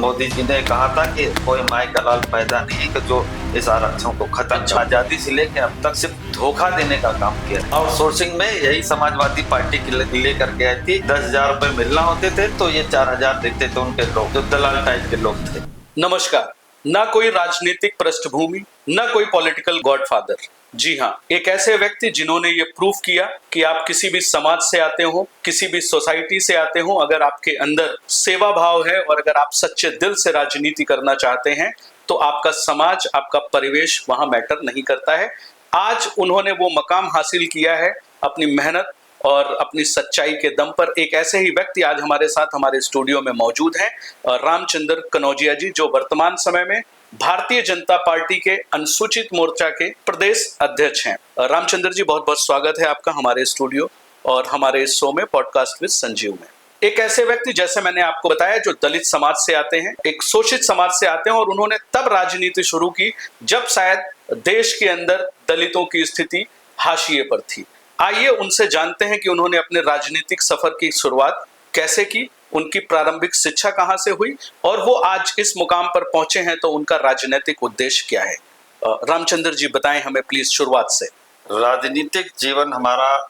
मोदी जी ने कहा था कि कोई माई का लाल पैदा नहीं कि जो इस आरक्षण को खत्म आजादी से लेकर अब तक सिर्फ धोखा देने का काम किया। आउटसोर्सिंग में यही समाजवादी पार्टी की लेकर के आई थी। 10,000 रुपए मिलना होते थे तो ये 4,000 देते थे उनके लोग, जो दलाल टाइप के लोग थे। नमस्कार। ना कोई राजनीतिक पृष्ठभूमि, ना कोई पॉलिटिकल गॉडफादर। जी हाँ, एक ऐसे व्यक्ति जिन्होंने ये प्रूफ किया कि आप किसी भी समाज से आते हो, किसी भी सोसाइटी से आते हो, अगर आपके अंदर सेवा भाव है और अगर आप सच्चे दिल से राजनीति करना चाहते हैं तो आपका समाज, आपका परिवेश वहां मैटर नहीं करता है। आज उन्होंने वो मकाम हासिल किया है अपनी मेहनत और अपनी सच्चाई के दम पर। एक ऐसे ही व्यक्ति आज हमारे साथ हमारे स्टूडियो में मौजूद हैं, रामचंद्र कनौजिया जी, जो वर्तमान समय में भारतीय जनता पार्टी के अनुसूचित मोर्चा के प्रदेश अध्यक्ष हैं। रामचंद्र जी, बहुत बहुत स्वागत है आपका हमारे स्टूडियो और हमारे इस शो में, पॉडकास्ट विद संजीव में। एक ऐसे व्यक्ति, जैसे मैंने आपको बताया, जो दलित समाज से आते हैं, एक शोषित समाज से आते हैं, और उन्होंने तब राजनीति शुरू की जब शायद देश के अंदर दलितों की स्थिति हाशिए पर थी। आइए उनसे जानते हैं कि उन्होंने अपने राजनीतिक सफर की शुरुआत कैसे की, उनकी प्रारंभिक शिक्षा कहां से हुई और वो आज इस मुकाम पर पहुंचे हैं तो उनका राजनीतिक उद्देश्य क्या है। रामचंद्र जी, बताएं हमें प्लीज शुरुआत से। राजनीतिक जीवन हमारा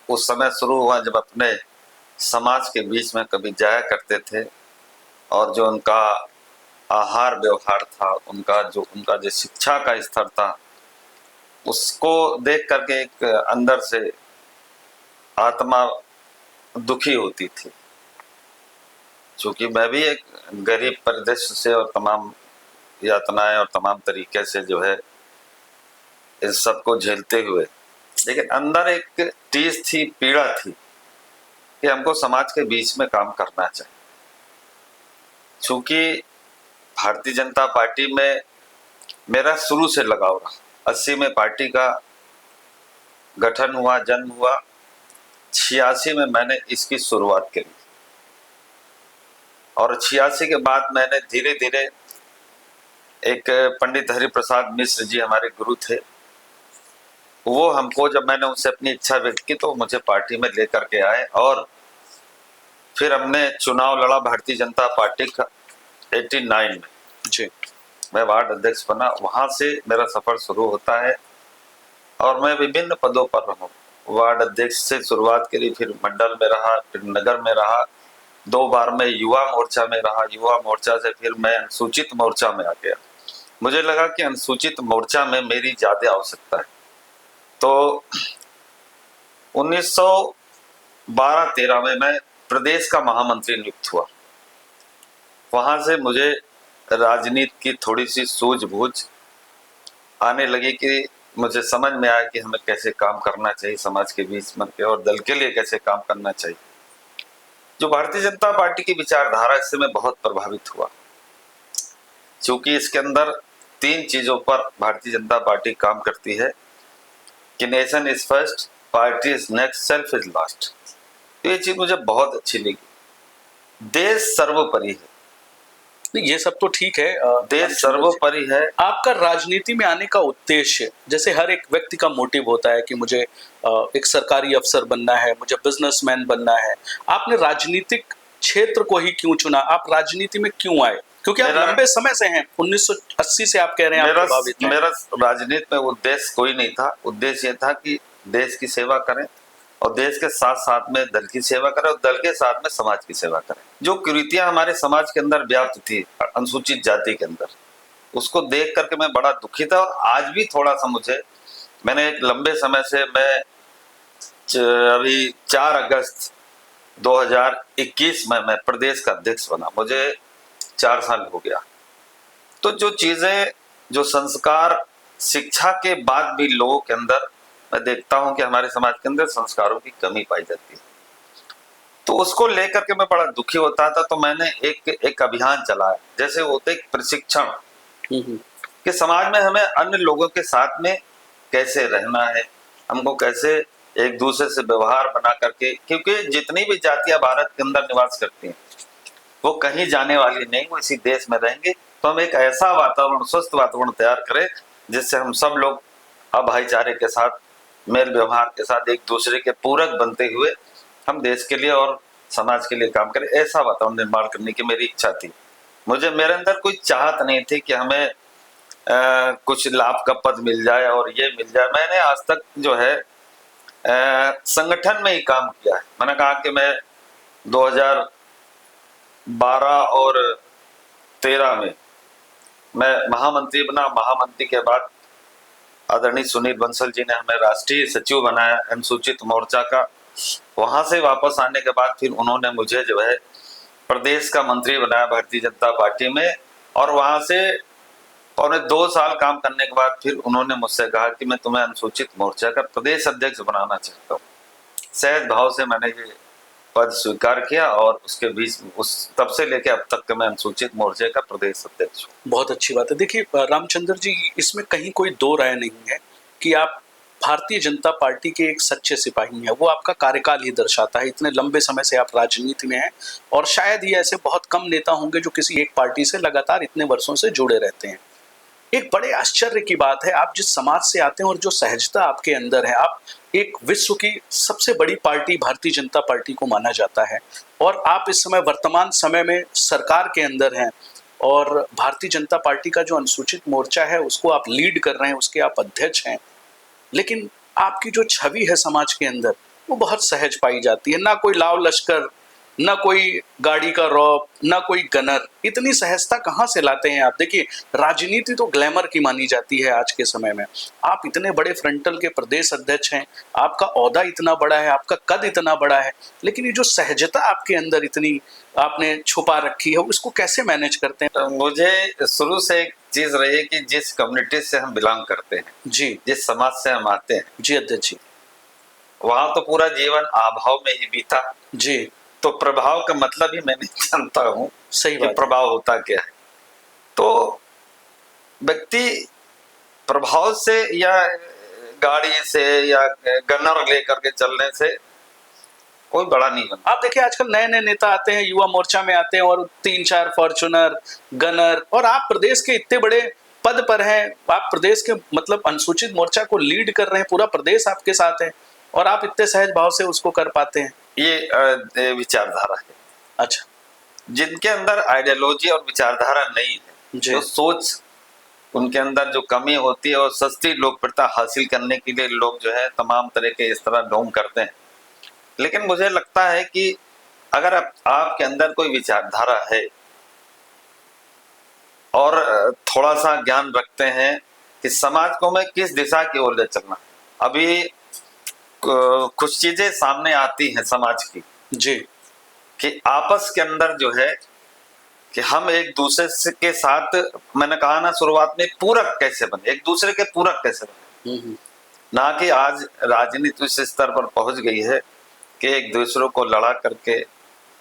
उस समय शुरू हुआ जब अपने समाज के बीच में कभी जाया करते थे और जो उनका आहार व्यवहार था, उनका जो शिक्षा का स्तर था, उसको देख करके एक अंदर से आत्मा दुखी होती थी। क्योंकि मैं भी एक गरीब परिदृश्य से और तमाम यातनाएं और तमाम तरीके से जो है इस सब को झेलते हुए, लेकिन अंदर एक टीस थी, पीड़ा थी कि हमको समाज के बीच में काम करना चाहिए। चूंकि भारतीय जनता पार्टी में मेरा शुरू से लगाव रहा। 80 में पार्टी का गठन हुआ, जन्म हुआ। 86 में मैंने इसकी शुरुआत करी और 86 के बाद मैंने धीरे धीरे, एक पंडित हरिप्रसाद मिश्र जी हमारे गुरु थे, वो हमको, जब मैंने उनसे अपनी इच्छा व्यक्त की तो मुझे पार्टी में लेकर के आए और फिर हमने चुनाव लड़ा भारतीय जनता पार्टी का 89 में जी। मैं वार्ड अध्यक्ष बना। वहां से मेरा सफर शुरू होता है और मैं विभिन्न पदों पर रहा। वार्ड अध्यक्ष से शुरुआत करी, फिर मंडल में रहा, फिर नगर में रहा, 2 बार मैं युवा मोर्चा में रहा। युवा मोर्चा से फिर मैं अनुसूचित मोर्चा में आ गया। मुझे लगा कि अनुसूचित मोर्चा में मेरी ज्यादा आवश्यकता है, तो 1912-13 में मैं प्रदेश का महामंत्री नियुक्त हुआ। वहां से मुझे राजनीति की थोड़ी सी सूझबूझ आने लगी कि मुझे समझ में आया कि हमें कैसे काम करना चाहिए समाज के बीच में और दल के लिए कैसे काम करना चाहिए। जो भारतीय जनता पार्टी की विचारधारा, इससे मैं बहुत प्रभावित हुआ, क्योंकि इसके अंदर 3 चीजों पर भारतीय जनता पार्टी काम करती है कि nation is first, party is next, self is last. तो ये चीज मुझे बहुत अच्छी लगी। देश सर्वोपरि है। ये सब तो ठीक है, देश सर्वोपरि है। आपका राजनीति में आने का उद्देश्य, जैसे हर एक व्यक्ति का मोटिव होता है कि मुझे एक सरकारी अफसर बनना है, मुझे बिजनेसमैन बनना है। आपने राजनीतिक क्षेत्र को ही क्यों चुना? आप राजनीति में क्यों आए? क्योंकि आप लंबे समय से हैं, 1980 से आप कह रहे हैं आप प्रभावित हैं। मेरा राजनीति में उद्देश्य कोई नहीं था। उद्देश्य ये था कि देश की सेवा करें और देश के साथ साथ में दल की सेवा करें और दल के साथ में समाज की सेवा करें। जो कुरीतियां हमारे समाज के अंदर व्याप्त थी अनुसूचित जाति के अंदर, उसको देख करके मैं बड़ा दुखी था। और आज भी थोड़ा सा मैंने एक लंबे समय से, मैं अभी 4 अगस्त 2021 में मैं प्रदेश का अध्यक्ष बना, मुझे 4 साल हो गया। तो जो चीजें, जो संस्कार शिक्षा के बाद भी लोगों के अंदर, मैं देखता हूं कि हमारे समाज के अंदर संस्कारों की कमी पाई जाती है, तो उसको लेकर के मैं बड़ा दुखी होता था। तो मैंने एक अभियान चलाया, जैसे होते एक प्रशिक्षण कि समाज में हमें अन्य लोगों के साथ में कैसे रहना है, हमको कैसे एक दूसरे से व्यवहार बना करके, क्योंकि जितनी भी जातियां भारत के अंदर निवास करती हैं वो कहीं जाने वाली नहीं, वो इसी देश में रहेंगे। तो हम एक ऐसा वातावरण, स्वस्थ वातावरण तैयार करें जिससे हम सब लोग भाईचारे के साथ, मेल व्यवहार के साथ, एक दूसरे के पूरक बनते हुए हम देश के लिए और समाज के लिए काम करें। ऐसा वातावरण निर्माण करने की मेरी इच्छा थी। मुझे मेरे अंदर कोई चाहत नहीं थी कि हमें कुछ लाभ का पद मिल जाए और ये मिल जाए। मैंने आज तक जो है संगठन में ही काम किया है। मैंने कहा कि मैं 2012 और 13 में मैं महामंत्री बना। महामंत्री के बाद आदरणीय सुनील बंसल जी ने हमें राष्ट्रीय सचिव बनाया अनुसूचित मोर्चा का। वहां से वापस आने के बाद फिर उन्होंने मुझे जो है प्रदेश का मंत्री बनाया भारतीय जनता पार्टी में, और वहां से 2.25 साल काम करने के बाद फिर उन्होंने मुझसे कहा कि मैं तुम्हें अनुसूचित मोर्चा का प्रदेश अध्यक्ष बनाना चाहता हूँ। सहज भाव से मैंने ये पद स्वीकार किया और उसके बीच उस तब से लेकर अब तक मैं अनुसूचित मोर्चे का प्रदेश अध्यक्ष हूँ। बहुत अच्छी बात है। देखिए रामचंद्र जी, इसमें कहीं कोई दो राय नहीं है कि आप भारतीय जनता पार्टी के एक सच्चे सिपाही हैं। वो आपका कार्यकाल ही दर्शाता है। इतने लंबे समय से आप राजनीति में हैं और शायद ही ऐसे बहुत कम नेता होंगे जो किसी एक पार्टी से लगातार इतने वर्षों से जुड़े रहते हैं। एक बड़े आश्चर्य की बात है, आप जिस समाज से आते हैं और जो सहजता आपके अंदर है, आप एक विश्व की सबसे बड़ी पार्टी भारतीय जनता पार्टी को माना जाता है और आप इस समय वर्तमान समय में सरकार के अंदर हैं और भारतीय जनता पार्टी का जो अनुसूचित मोर्चा है उसको आप लीड कर रहे हैं, उसके आप अध्यक्ष हैं। लेकिन आपकी जो छवि है समाज के अंदर वो बहुत सहज पाई जाती है। ना कोई लाव लश्कर, ना कोई गाड़ी का रौब, ना कोई गनर। इतनी सहजता कहाँ से लाते हैं आप? देखिए राजनीति तो ग्लैमर की मानी जाती है आज के समय में। आप इतने बड़े फ्रंटल के प्रदेश अध्यक्ष हैं, आपका ओहदा इतना बड़ा है, आपका कद इतना बड़ा है, लेकिन ये जो सहजता आपके अंदर इतनी आपने छुपा रखी है उसको कैसे मैनेज करते हैं? तो मुझे शुरू से एक चीज रही है कि जिस कम्युनिटी से हम बिलोंग करते हैं जी, जिस समाज से हम आते हैं जी अध्यक्ष जी, वहां तो पूरा जीवन अभाव में ही बीता। जी तो प्रभाव का मतलब ही मैं नहीं जानता हूँ सही कि बात। प्रभाव होता क्या है। तो व्यक्ति प्रभाव से या गाड़ी से या गनर लेकर के चलने से कोई बड़ा नहीं बनता। आप देखिए आजकल नए नए नेता आते हैं, युवा मोर्चा में आते हैं और 3-4 फॉर्च्यूनर, गनर, और आप प्रदेश के इतने बड़े पद पर हैं, आप प्रदेश के मतलब अनुसूचित मोर्चा को लीड कर रहे हैं, पूरा प्रदेश आपके साथ है और आप इतने सहज भाव से उसको कर पाते हैं। ये विचारधारा है। अच्छा, जिनके अंदर आइडियोलॉजी और विचारधारा नहीं है, जी। जो सोच उनके अंदर जो कमी होती है और सस्ती लोकप्रियता हासिल करने के लिए लोग जो है तमाम तरह के इस तरह ढोंग करते हैं। लेकिन मुझे लगता है कि अगर आपके अंदर कोई विचारधारा है और थोड़ा सा ज्ञान रखते हैं कि समाज को मैं किस दिशा की ओर ले चलना। अभी कुछ चीजें सामने आती हैं समाज की जी, कि आपस के अंदर जो है कि हम एक दूसरे के साथ, मैंने कहा ना शुरुआत में, पूरक कैसे बने, एक दूसरे के पूरक कैसे बने। ना कि आज राजनीति इस स्तर पर पहुंच गई है कि एक दूसरे को लड़ा करके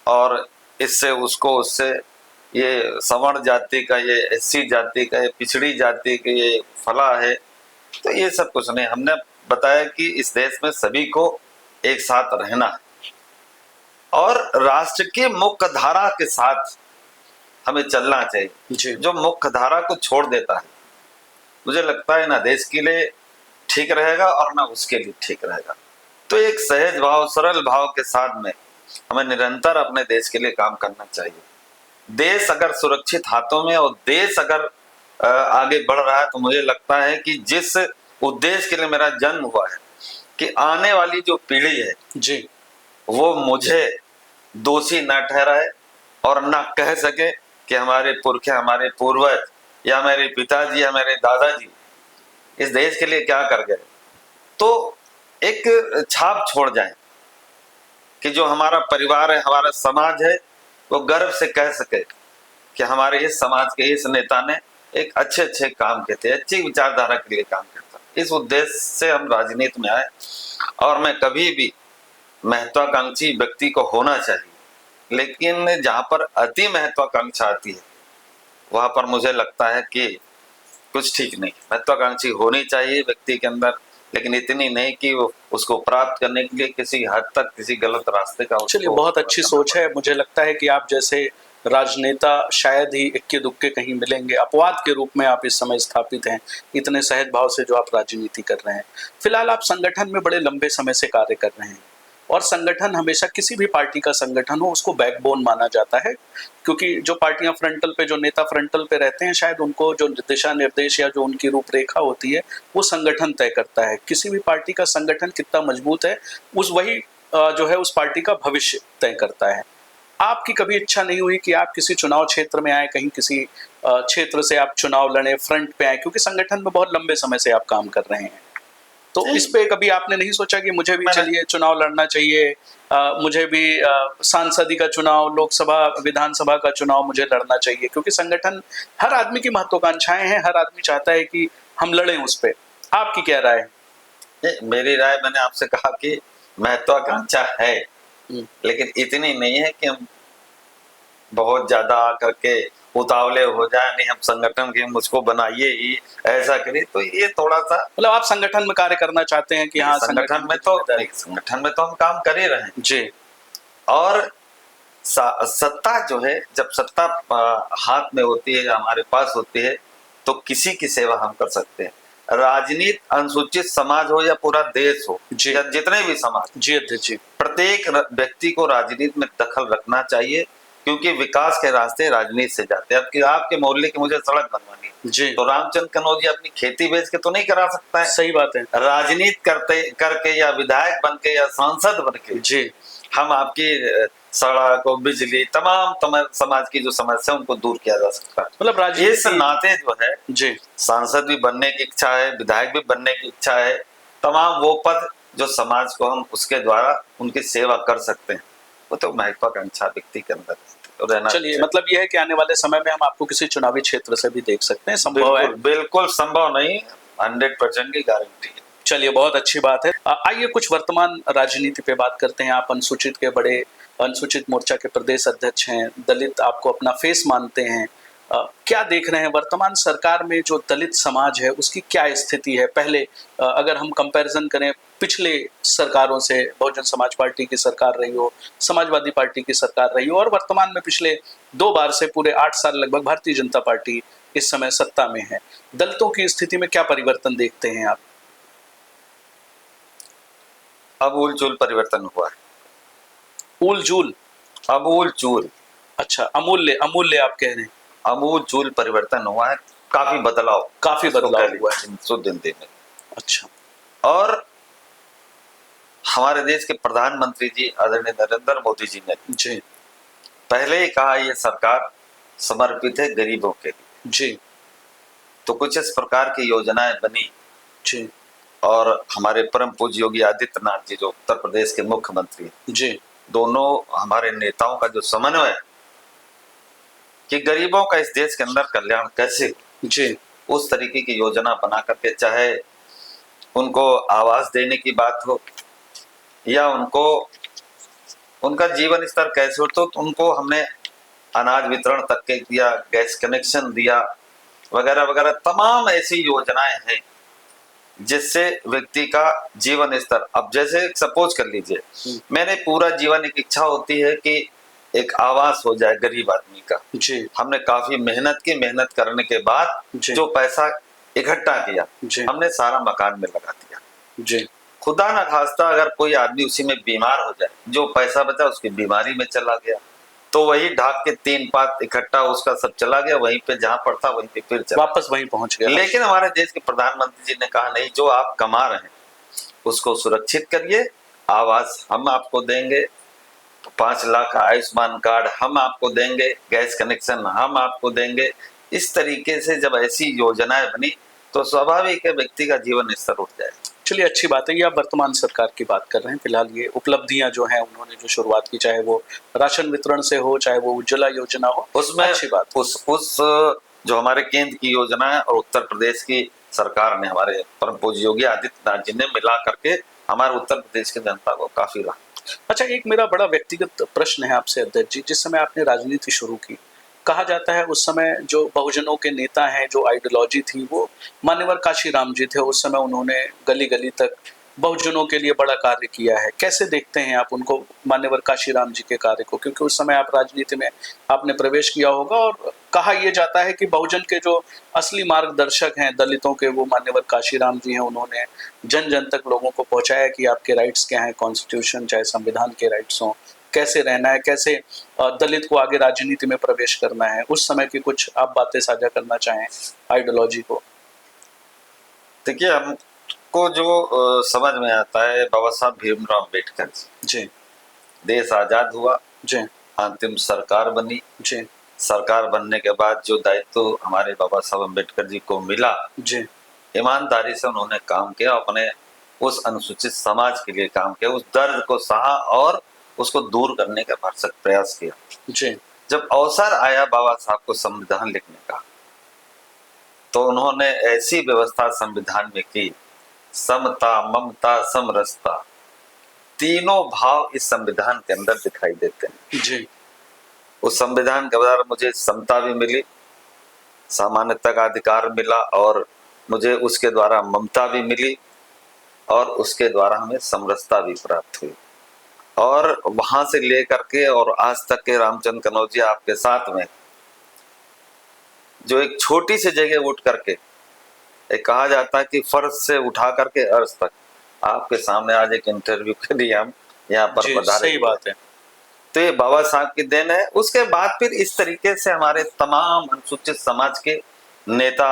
और इससे उसको उससे, ये सवर्ण जाति का, ये एससी जाति का, ये पिछड़ी जाति का, ये फला है। तो ये सब कुछ नहीं। हमने बताया कि इस देश में सभी को एक साथ रहना है और राष्ट्र की मुख्य धारा के साथ हमें चलना चाहिए। जो मुख्य धारा को छोड़ देता है, मुझे लगता है ना देश के लिए ठीक रहेगा और ना उसके लिए ठीक रहेगा। तो एक सहज भाव, सरल भाव के साथ में हमें निरंतर अपने देश के लिए काम करना चाहिए। देश अगर सुरक्षित हाथों में और देश अगर आगे बढ़ रहा है, तो मुझे लगता है कि जिस उद्देश्य के लिए मेरा जन्म हुआ है कि आने वाली जो पीढ़ी है जी, वो मुझे दोषी न ठहराए और न कह सके कि हमारे पुरखे, हमारे पूर्वज या मेरे पिताजी या मेरे दादाजी इस देश के लिए क्या कर गए। तो एक छाप छोड़ जाए कि जो हमारा परिवार है, हमारा समाज है, वो गर्व से कह सके कि हमारे इस समाज के इस नेता ने एक अच्छे अच्छे काम किए थे, अच्छी विचारधारा के लिए काम करता। इस उद्देश्य से हम राजनीति में आए और मैं कभी भी महत्वाकांक्षी व्यक्ति को होना चाहिए, लेकिन जहां पर अति महत्वाकांक्षा आती है वहां पर मुझे लगता है कि कुछ ठीक नहीं। महत्वाकांक्षी होनी चाहिए व्यक्ति के अंदर, लेकिन इतनी नहीं कि वो उसको प्राप्त करने के लिए किसी हद तक किसी गलत रास्ते का। चलिए, बहुत अच्छी सोच है। मुझे लगता है कि आप जैसे राजनेता शायद ही इक्के दुक्के कहीं मिलेंगे। अपवाद के रूप में आप इस समय स्थापित हैं, इतने सहज भाव से जो आप राजनीति कर रहे हैं। फिलहाल आप संगठन में बड़े लंबे समय से कार्य कर रहे हैं। और संगठन हमेशा किसी भी पार्टी का संगठन हो उसको बैकबोन माना जाता है, क्योंकि जो पार्टियां फ्रंटल पे, जो नेता फ्रंटल पे रहते हैं, शायद उनको जो दिशा निर्देश या जो उनकी रूपरेखा होती है वो संगठन तय करता है। किसी भी पार्टी का संगठन कितना मजबूत है उस वही जो है उस पार्टी का भविष्य तय करता है। आपकी कभी इच्छा नहीं हुई कि आप किसी चुनाव क्षेत्र में आए, कहीं किसी क्षेत्र से आप चुनाव लड़े, फ्रंट पे आए, क्योंकि संगठन में बहुत लंबे समय से आप काम कर रहे हैं, तो इस पे कभी आपने नहीं सोचा कि मुझे भी चलिए चुनाव लड़ना चाहिए, मुझे भी सांसदी का चुनाव, लोकसभा विधानसभा का चुनाव मुझे लड़ना चाहिए, क्योंकि संगठन, हर आदमी की महत्वाकांक्षाएं हैं, हर आदमी चाहता है कि हम लड़ें उस पे। आपकी क्या राय है? मेरी राय, मैंने आपसे कहा कि महत्वाकांक्षा है, लेकिन इतनी नहीं है कि हम बहुत ज्यादा आकर के उतावले हो जाए, नहीं हम संगठन के मुझको बनाइए ही, ऐसा करिए, तो ये थोड़ा सा, मतलब आप संगठन में कार्य करना चाहते हैं कि हाँ संगठन में तो हम काम कर ही रहे हैं जी, और सत्ता जो है, जब सत्ता हाथ में होती है, हमारे पास होती है, तो किसी की सेवा हम कर सकते हैं। राजनीति अनुसूचित समाज हो या पूरा देश हो या जितने भी समाज, जी, प्रत्येक व्यक्ति को राजनीति में दखल रखना चाहिए, क्योंकि विकास के रास्ते राजनीति से जाते हैं। अब आपके मोहल्ले की मुझे सड़क बनवानी है जी, तो रामचंद्र कनौजिया अपनी खेती बेच के तो नहीं करा सकता है। सही बात है। राजनीति करते करके या विधायक बन के या सांसद बन के जी, हम आपकी सड़क और बिजली, तमाम समाज की जो समस्या उनको दूर किया जा सकता है। मतलब राजनीति इस नाते जो है जी, सांसद भी बनने की इच्छा है, विधायक भी बनने की इच्छा है, तमाम वो पद जो समाज को हम उसके द्वारा उनकी सेवा कर सकते हैं, वो तो महत्वाकांक्षा व्यक्ति के अंदर रहना। चलिए, मतलब ये है कि आने वाले समय में हम आपको किसी चुनावी क्षेत्र से भी देख सकते हैं, संभव है? बिल्कुल संभव नहीं, 100% की गारंटी है। चलिए, बहुत अच्छी बात है। आइए कुछ वर्तमान राजनीति पे बात करते हैं। आप अनुसूचित मोर्चा के प्रदेश अध्यक्ष हैं, दलित आपको अपना फेस मानते हैं। क्या देख रहे हैं वर्तमान सरकार में जो दलित समाज है उसकी क्या स्थिति है? पहले अगर हम कंपैरिजन करें पिछले सरकारों से, बहुजन समाज पार्टी की सरकार रही हो, समाजवादी पार्टी की सरकार रही हो, और वर्तमान में पिछले 2 बार से पूरे 8 साल लगभग भारतीय जनता पार्टी इस समय सत्ता में है, दलितों की स्थिति में क्या परिवर्तन देखते हैं आप? अमूल चूल परिवर्तन हुआ है। ऊल-जूल? अमूल चूल। अच्छा, अमूल्य आप कह रहे हैं। अमूल चूल परिवर्तन हुआ है, काफी बदलाव हुआ है 100 दिन में। अच्छा। और हमारे देश के प्रधानमंत्री जी आदरणीय नरेंद्र मोदी जी ने जी पहले ही कहा ये सरकार समर्पित है गरीबों के लिए। जी तो कुछ इस प्रकार की योजनाएं बनी जी और हमारे परम पूज्य योगी आदित्यनाथ जी जो उत्तर प्रदेश के मुख्यमंत्री, जी दोनों हमारे नेताओं का जो समन्वय है कि गरीबों का इस देश के अंदर कल्याण कैसे जी उस तरीके की योजना बना करके, चाहे उनको आवास देने की बात हो या उनको उनका जीवन स्तर कैसे हो, तो उनको हमने अनाज वितरण तक के दिया, गैस कनेक्शन दिया, वगैरह वगैरह तमाम ऐसी योजनाएं हैं जिससे व्यक्ति का जीवन स्तर, अब जैसे सपोज कर लीजिए मैंने पूरा जीवन एक इच्छा होती है कि एक आवास हो जाए गरीब आदमी का। जी हमने काफी मेहनत की, मेहनत करने के बाद जो पैसा इकट्ठा किया हमने सारा मकान में लगा दिया। जी खुदा न खास्ता अगर कोई आदमी उसी में बीमार हो जाए, जो पैसा बचा उसकी बीमारी में चला गया, तो वही ढाक के 3 पात इकट्ठा उसका सब चला गया, वहीं पे जहां पर था वहीं पे फिर चला, वापस वहीं पहुंच गया। लेकिन हमारे देश के प्रधानमंत्री जी ने कहा नहीं, जो आप कमा रहे हैं उसको सुरक्षित करिए, आवास हम आपको देंगे, 5 लाख आयुष्मान कार्ड हम आपको देंगे, गैस कनेक्शन हम आपको देंगे। इस तरीके से जब ऐसी योजनाएं बनी तो स्वाभाविक है व्यक्ति का जीवन स्तर उठ जाए। चलिए, अच्छी बात है। ये आप वर्तमान सरकार की बात कर रहे हैं, फिलहाल ये उपलब्धियां जो हैं उन्होंने जो शुरुआत की, चाहे वो राशन वितरण से हो, चाहे वो उज्ज्वला योजना हो, उसमें अच्छी बात। उस जो हमारे केंद्र की योजना है और उत्तर प्रदेश की सरकार ने, हमारे परम पूज्य योगी आदित्यनाथ जी ने मिला करके हमारे उत्तर प्रदेश की जनता को काफी राहत। अच्छा, एक मेरा बड़ा व्यक्तिगत प्रश्न है आपसे अध्यक्ष जी, जिस समय आपने राजनीति शुरू की, कहा जाता है उस समय जो बहुजनों के नेता हैं, जो आइडियोलॉजी थी वो मान्यवर काशीराम जी थे। उस समय उन्होंने गली गली तक बहुजनों के लिए बड़ा कार्य किया है। कैसे देखते हैं आप उनको, मान्यवर काशीराम जी के कार्य को? क्योंकि उस समय आप राजनीति में आपने प्रवेश किया होगा और कहा यह जाता है कि बहुजन के जो असली मार्गदर्शक हैं दलितों के, वो मान्यवर काशीराम जी हैं। उन्होंने जन जन तक लोगों को पहुंचाया कि आपके राइट्स क्या हैं, कॉन्स्टिट्यूशन चाहे संविधान के राइट्स हों, कैसे रहना है, कैसे दलित को आगे राजनीति में प्रवेश करना है। उस समय की कुछ आप बातें साझा करना चाहें आइडियोलॉजी को? देखिए, हमको जो समझ में आता है, बाबा साहब भीमराव अम्बेडकर जी, देश आजाद हुआ, जी, अंतिम सरकार बनी। जी, सरकार बनने के बाद जो दायित्व हमारे बाबा साहब अम्बेडकर जी को मिला, जी, ईमानदारी से उन्होंने काम किया, अपने उस अनुसूचित समाज के लिए काम किया, उस दर्द को सहा और उसको दूर करने का भरसक प्रयास किया। जी, जब अवसर आया बाबा साहब को संविधान लिखने का, तो उन्होंने ऐसी व्यवस्था संविधान में की, समता, ममता, समरसता, तीनों भाव इस संविधान के अंदर दिखाई देते हैं। जी, उस संविधान के द्वारा मुझे समता भी मिली, सामान्यता का अधिकार मिला, और मुझे उसके द्वारा ममता भी मिली, और उसके द्वारा हमें समरसता भी प्राप्त हुई। और वहां से लेकर के और आज तक के रामचंद्र कनौजिया आपके साथ में, जो एक छोटी सी जगह उठ करके, एक कहा जाता है कि फर्श से उठा करके अर्श तक, आपके सामने आज एक इंटरव्यू के लिए हम यहाँ पर जी, पधारे। सही बात है। तो ये बाबा साहब की देन है। उसके बाद फिर इस तरीके से हमारे तमाम अनुसूचित समाज के नेता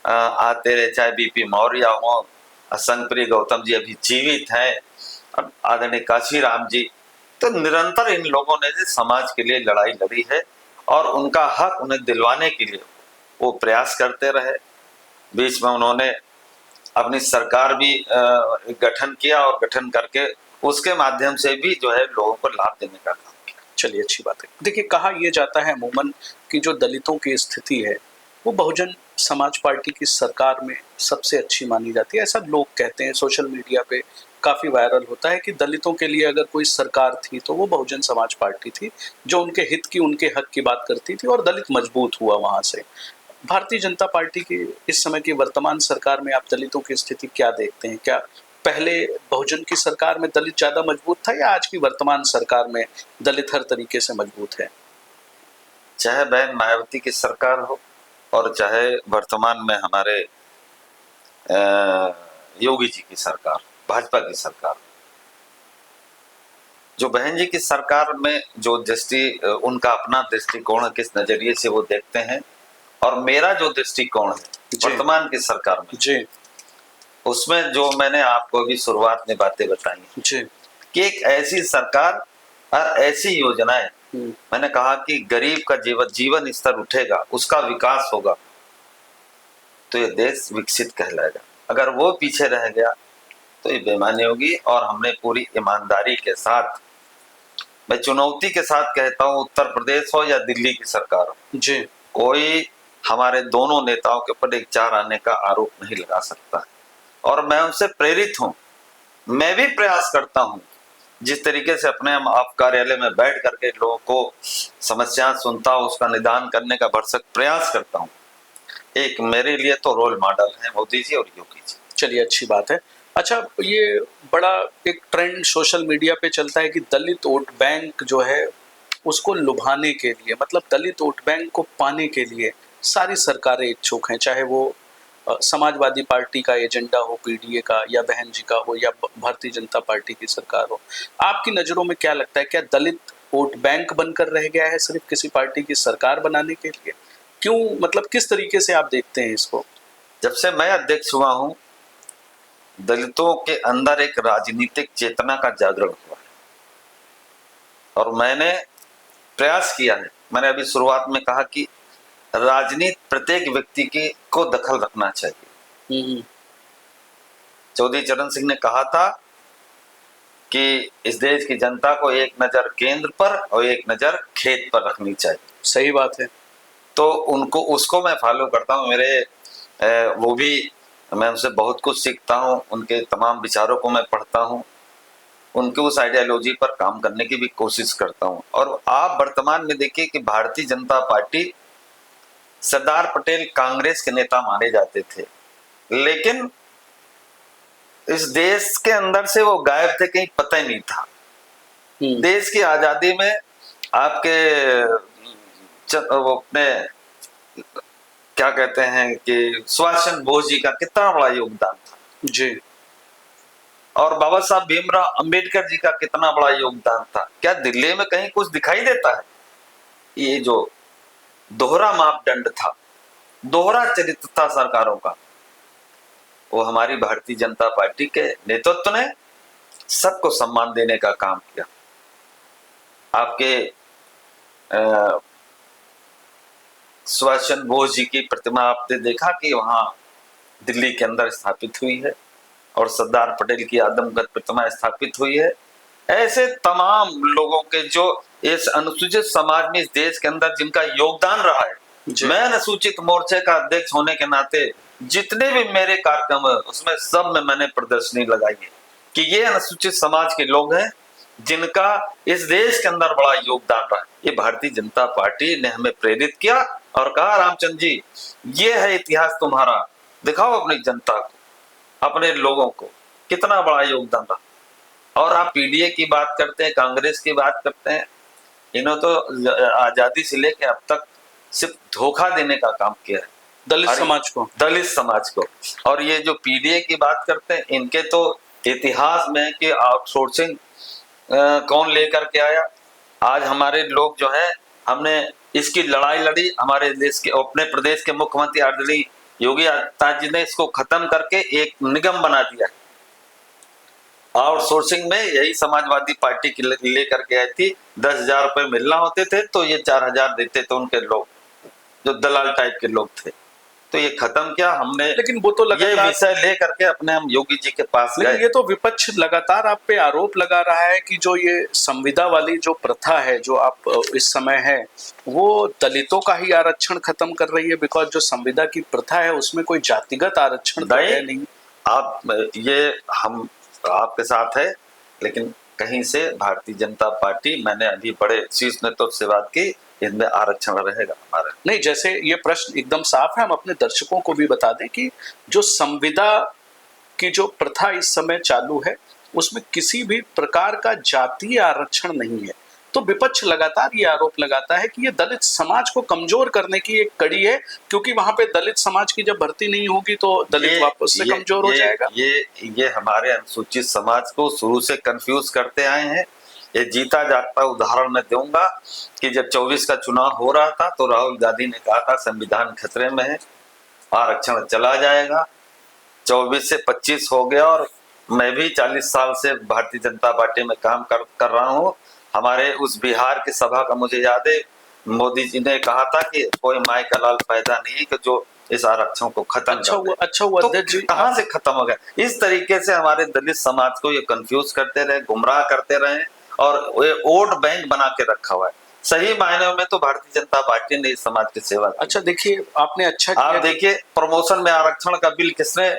आते रहे, चाहे बीपी मौर्य हो, संगप्रिय गौतम जी अभी जीवित हैं, आदरणीय काशीराम जी। तो निरंतर इन लोगों ने समाज के लिए लड़ाई लड़ी है, और उनका हक उन्हें दिलवाने के लिए वो प्रयास करते रहे। बीच में उन्होंने अपनी सरकार भी गठन किया, और गठन करके उसके माध्यम से भी जो है लोगों को लाभ देने का काम किया। चलिए, अच्छी बात है। देखिए, कहा यह जाता है अमूमन कि जो दलितों की स्थिति है वो बहुजन समाज पार्टी की सरकार में सबसे अच्छी मानी जाती है। ऐसा लोग कहते हैं, सोशल मीडिया पे काफ़ी वायरल होता है कि दलितों के लिए अगर कोई सरकार थी तो वो बहुजन समाज पार्टी थी, जो उनके हित की, उनके हक की बात करती थी और दलित मजबूत हुआ वहाँ से। भारतीय जनता पार्टी की इस समय की वर्तमान सरकार में आप दलितों की स्थिति क्या देखते हैं? क्या पहले बहुजन की सरकार में दलित ज़्यादा मजबूत था, या आज की वर्तमान सरकार में दलित हर तरीके से मजबूत है? चाहे बहन मायावती की सरकार हो, और चाहे वर्तमान में हमारे योगी जी की सरकार, भाजपा की सरकार, जो बहन जी की सरकार में जो दृष्टि, उनका अपना दृष्टिकोण है, किस नजरिए से वो देखते हैं, और मेरा जो दृष्टिकोण है वर्तमान की सरकार में जी, उसमें जो मैंने आपको भी शुरुआत में बातें बताई जी, कि एक ऐसी सरकार और ऐसी योजनाएं, मैंने कहा कि गरीब का जीवन स्तर उठेगा, उसका विकास होगा, तो ये देश विकसित कहलाएगा। अगर वो पीछे रह गया तो ये बेईमानी होगी। और हमने पूरी ईमानदारी के साथ, मैं चुनौती के साथ कहता हूँ, उत्तर प्रदेश हो या दिल्ली की सरकार हो, जी, कोई हमारे दोनों नेताओं के ऊपर एक चार आने का आरोप नहीं लगा सकता। और मैं उनसे प्रेरित हूँ, मैं भी प्रयास करता हूँ, जिस तरीके से अपने आप कार्यालय में बैठ करके लोगों को समस्या सुनता हूँ, उसका निदान करने का भरसक प्रयास करता हूँ। एक मेरे लिए तो रोल मॉडल है मोदी जी और योगी जी। चलिए, अच्छी बात है। अच्छा, ये बड़ा एक ट्रेंड सोशल मीडिया पे चलता है कि दलित वोट बैंक जो है उसको लुभाने के लिए, मतलब दलित वोट बैंक को पाने के लिए सारी सरकारें इच्छुक हैं, चाहे वो समाजवादी पार्टी का एजेंडा हो, पीडीए का, या बहन जी का हो, या भारतीय जनता पार्टी की सरकार हो। आपकी नज़रों में क्या लगता है, क्या दलित वोट बैंक बनकर रह गया है सिर्फ किसी पार्टी की सरकार बनाने के लिए? क्यों, मतलब किस तरीके से आप देखते हैं इसको? जब से मैं अध्यक्ष हुआ हूँ, दलितों के अंदर एक राजनीतिक चेतना का जागरण हुआ है, और मैंने प्रयास किया है। मैंने अभी शुरुआत में कहा कि राजनीति प्रत्येक व्यक्ति की को दखल रखना चाहिए। चौधरी चरण सिंह ने कहा था कि इस देश की जनता को एक नजर केंद्र पर और एक नजर खेत पर रखनी चाहिए। सही बात है। तो उसको मैं फॉलो करता हूँ। वो भी, मैं उनसे बहुत कुछ सीखता हूँ, उनके तमाम विचारों को मैं पढ़ता हूँ, उनके उस आइडियोलॉजी पर काम करने की भी कोशिश करता हूँ। और आप वर्तमान में देखिए कि भारतीय जनता पार्टी, सरदार पटेल कांग्रेस के नेता माने जाते थे, लेकिन इस देश के अंदर से वो गायब थे, कहीं पता ही नहीं था। देश की आजादी में आपके वो अपने क्या कहते हैं कि सुभाष चंद्र बोस जी का कितना बड़ा योगदान था जी। और बाबा साहब भीमराव अंबेडकर जी का कितना बड़ा योगदान था। क्या दिल्ली में कहीं कुछ दिखाई देता है? ये जो दोहरा मापदंड था, दोहरा चरित्र था सरकारों का, वो हमारी भारतीय जनता पार्टी के नेतृत्व ने सबको सम्मान देने का काम किया। आपके सुभाष चंद्र बोस जी की प्रतिमा आपने देखा कि वहां दिल्ली के अंदर स्थापित हुई है और सरदार पटेल की आदमकद प्रतिमा स्थापित हुई है। ऐसे तमाम लोगों के जो इस अनुसूचित समाज में इस देश के अंदर जिनका योगदान रहा है, मैं अनुसूचित मोर्चे का अध्यक्ष होने के नाते जितने भी मेरे कार्यक्रम है उसमें सब में मैंने प्रदर्शनी लगाई है कि ये अनुसूचित समाज के लोग हैं जिनका इस देश के अंदर बड़ा योगदान रहा है। ये भारतीय जनता पार्टी ने हमें प्रेरित किया और कहा, रामचंद्र जी ये है इतिहास तुम्हारा, दिखाओ अपनी जनता को, अपने लोगों को कितना बड़ा योगदान रहा। और आप पीडीए की बात करते हैं, कांग्रेस की बात करते हैं, इन्होंने तो आजादी से लेकर अब तक सिर्फ धोखा देने का काम किया है दलित समाज को। और ये जो पीडीए की बात करते हैं, इनके तो इतिहास में कि आउटसोर्सिंग कौन लेकर के आया। आज हमारे लोग जो है, हमने इसकी लड़ाई लड़ी, हमारे देश के अपने प्रदेश के मुख्यमंत्री आदरणीय योगी आदित्यनाथ जी ने इसको खत्म करके एक निगम बना दिया। आउटसोर्सिंग में यही समाजवादी पार्टी की लेकर के आई थी। 10,000 रुपए मिलना होते थे तो ये 4,000 देते थे उनके लोग, जो दलाल टाइप के लोग थे। तो ये खत्म किया हमने, लेकिन वो तो ये विषय लेकर के अपने हम योगी जी के पास गए। ये तो विपक्ष लगातार आप पे आरोप लगा रहा है कि जो ये संविदा वाली जो प्रथा है जो आप इस समय है, वो दलितों का ही आरक्षण खत्म कर रही है। बिकॉज जो संविदा की प्रथा है उसमें कोई जातिगत आरक्षण है नहीं। आप ये हम आपके साथ है, लेकिन कहीं से भारतीय जनता पार्टी, मैंने अभी बड़े शीर्ष नेतृत्व से बात की, इनमें आरक्षण रहेगा हमारा। नहीं, जैसे ये प्रश्न एकदम साफ है, हम अपने दर्शकों को भी बता दें कि जो संविदा की जो प्रथा इस समय चालू है उसमें किसी भी प्रकार का जातीय आरक्षण नहीं है। तो विपक्ष लगातार ये आरोप लगाता है कि ये दलित समाज को कमजोर करने की एक कड़ी है, क्योंकि वहां पे दलित समाज की जब भर्ती नहीं होगी तो दलित वापस से कमजोर हो जाएगा। ये हमारे अनुसूचित समाज को शुरू से कंफ्यूज करते आए हैं। ये जीता जागता उदाहरण मैं दूंगा कि जब 24 का चुनाव हो रहा था तो राहुल गांधी ने कहा था संविधान खतरे में है, आरक्षण चला जाएगा। 24 से 25 हो गया और मैं भी 40 साल से भारतीय जनता पार्टी में काम कर रहा हूँ। हमारे उस बिहार की सभा का मुझे याद है, मोदी जी ने कहा था कि कोई माई का लाल पैदा नहीं कि जो इस आरक्षण को खत्म अच्छा हुआ तो कहाँ से खत्म हो गया। इस तरीके से हमारे दलित समाज को ये कंफ्यूज करते रहे, गुमराह करते रहे और ये वोट बैंक बना के रखा हुआ है। सही मायने में तो भारतीय जनता पार्टी ने इस समाज की सेवा की। अच्छा देखिए, आपने अच्छा किया। आप देखिए, प्रमोशन में आरक्षण का बिल किसने,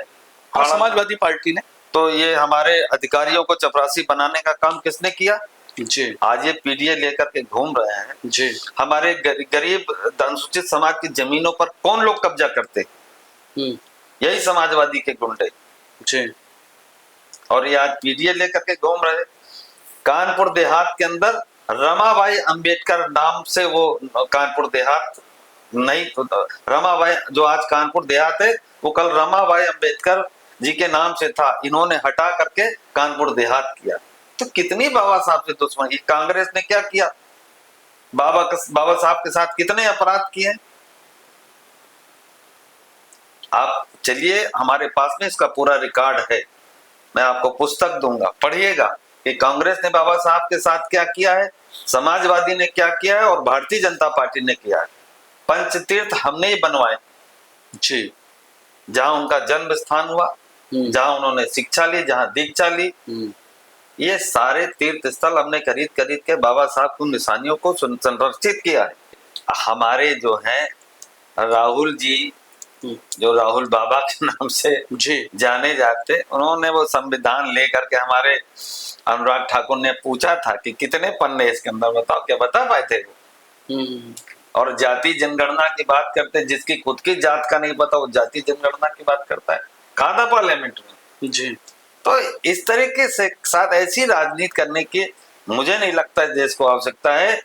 समाजवादी पार्टी ने। तो ये हमारे अधिकारियों को चपरासी बनाने का काम किसने किया जी। आज ये पीडीए लेकर के घूम रहे हैं जी। हमारे गरीब अनुसूचित समाज की जमीनों पर कौन लोग कब्जा करते? यही समाजवादी के गुंडे जी। और ये आज पीडीए लेकर के घूम रहे। कानपुर देहात के अंदर रमाबाई अंबेडकर नाम से, वो कानपुर देहात नहीं, रमाबाई जो आज कानपुर देहात है वो कल रमाबाई अंबेडकर जी के नाम से था। इन्होंने हटा करके कानपुर देहात किया। तो कितनी बाबा साहब से दुश्मनी। कांग्रेस ने क्या किया? बाबा साहब के साथ कितने अपराध किए। आप चलिए, हमारे पास में इसका पूरा रिकॉर्ड है, मैं आपको पुस्तक दूंगा, पढ़िएगा कि कांग्रेस ने बाबा साहब के साथ क्या किया है, समाजवादी ने क्या किया है और भारतीय जनता पार्टी ने किया है। पंचतीर्थ हमने ही बनवाए जी, जहां उनका जन्म स्थान हुआ, जहां उन्होंने शिक्षा ली, जहां दीक्षा ली, ये सारे तीर्थ स्थल हमने खरीद के बाबा साहब की निशानियों को संरक्षित किया है। हमारे जो हैं राहुल जी, जो राहुल बाबा के नाम से जाने जाते, उन्होंने वो संविधान लेकर के, हमारे अनुराग ठाकुर ने पूछा था कि कितने पन्ने इसके अंदर, बताओ, क्या बता पाए थे वो? और जाति जनगणना की बात करते, जिसकी खुद की जात का नहीं पता वो जाति जनगणना की बात करता है। कहा था पार्लियामेंट में जी। तो इस तरीके से साथ ऐसी राजनीति करने की मुझे नहीं लगता है देश को आवश्यकता है।